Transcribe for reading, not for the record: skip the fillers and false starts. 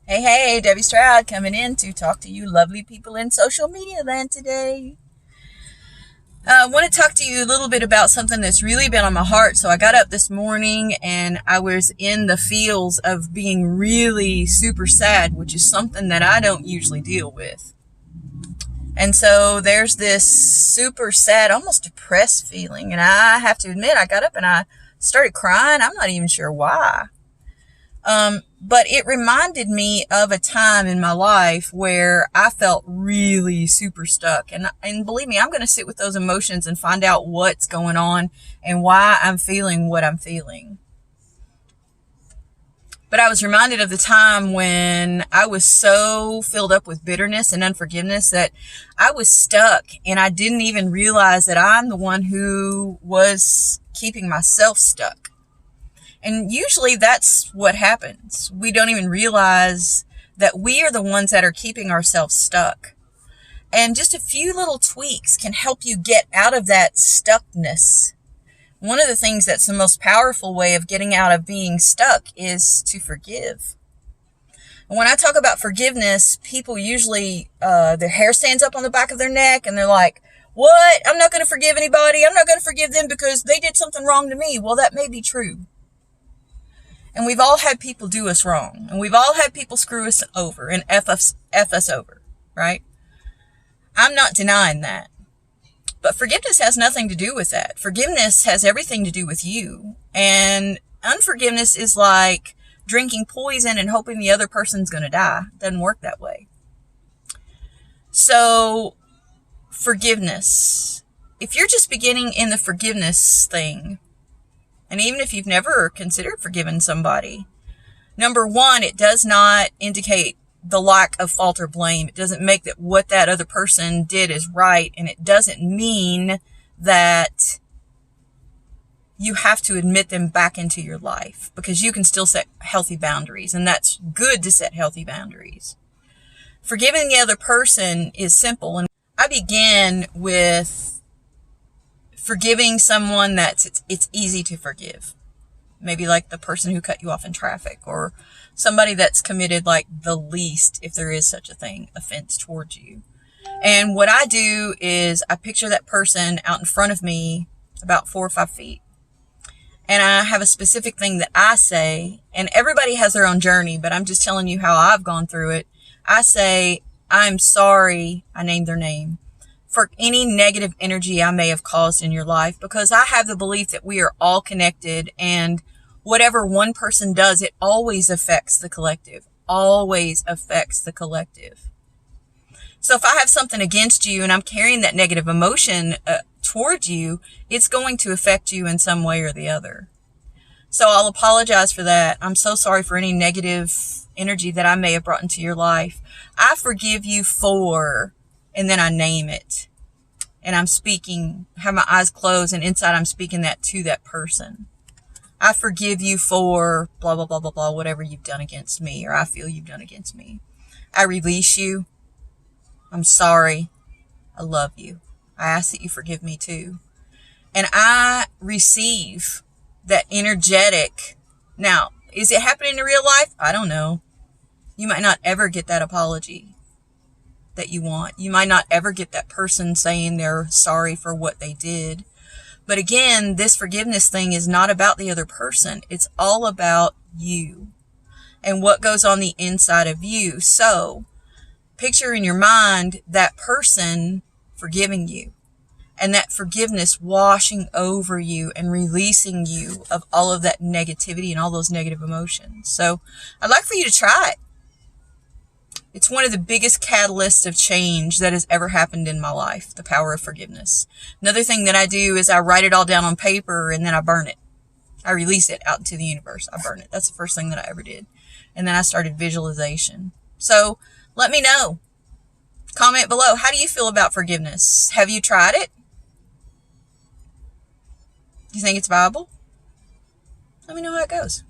Hey, Debbie Stroud coming in to talk to you lovely people in social media land today. I want to talk to you a little bit about something that's really been on my heart. So I got up this morning and I was in the feels of being really super sad, which is something that I don't usually deal with. And so there's this super sad, almost depressed feeling. And I have to admit, I got up and I started crying. I'm not even sure why. But it reminded me of a time in my life where I felt really super stuck. And believe me, I'm going to sit with those emotions and find out what's going on and why I'm feeling what I'm feeling. But I was reminded of the time when I was so filled up with bitterness and unforgiveness that I was stuck and I didn't even realize that I'm the one who was keeping myself stuck. And usually that's what happens. We don't even realize that we are the ones that are keeping ourselves stuck. And just a few little tweaks can help you get out of that stuckness. One of the things that's the most powerful way of getting out of being stuck is to forgive. And when I talk about forgiveness, people usually, their hair stands up on the back of their neck and they're like, what? I'm not going to forgive anybody. I'm not going to forgive them because they did something wrong to me. Well, that may be true. And we've all had people do us wrong. And we've all had people screw us over and F us over, right? I'm not denying that. But forgiveness has nothing to do with that. Forgiveness has everything to do with you. And unforgiveness is like drinking poison and hoping the other person's going to die. It doesn't work that way. So, forgiveness. If you're just beginning in the forgiveness thing, and even if you've never considered forgiving somebody, number one, it does not indicate the lack of fault or blame. It doesn't make that what that other person did is right. And it doesn't mean that you have to admit them back into your life, because you can still set healthy boundaries. And that's good to set healthy boundaries. Forgiving the other person is simple. And I begin with forgiving someone that it's easy to forgive. Maybe like the person who cut you off in traffic, or somebody that's committed like the least, if there is such a thing, offense towards you. And what I do is I picture that person out in front of me about 4 or 5 feet. And I have a specific thing that I say, and everybody has their own journey, but I'm just telling you how I've gone through it. I say, I'm sorry, I named their name, for any negative energy I may have caused in your life, because I have the belief that we are all connected, and whatever one person does, it always affects the collective, always affects the collective. So if I have something against you and I'm carrying that negative emotion towards you, it's going to affect you in some way or the other. So I'll apologize for that. I'm so sorry for any negative energy that I may have brought into your life. I forgive you for, and then I name it. And I'm speaking, have my eyes closed, and inside I'm speaking that to that person. I forgive you for blah, blah, blah, blah, blah, whatever you've done against me, or I feel you've done against me. I release you. I'm sorry. I love you. I ask that you forgive me too. And I receive that energetic. Now, is it happening in real life? I don't know. You might not ever get that apology that you want. You might not ever get that person saying they're sorry for what they did. But again, this forgiveness thing is not about the other person. It's all about you and what goes on the inside of you. So picture in your mind that person forgiving you, and that forgiveness washing over you and releasing you of all of that negativity and all those negative emotions. So I'd like for you to try it. It's one of the biggest catalysts of change that has ever happened in my life, the power of forgiveness. Another thing that I do is I write it all down on paper and then I burn it. I release it out into the universe. I burn it. That's the first thing that I ever did. And then I started visualization. So let me know. Comment below. How do you feel about forgiveness? Have you tried it? Do you think it's viable? Let me know how it goes.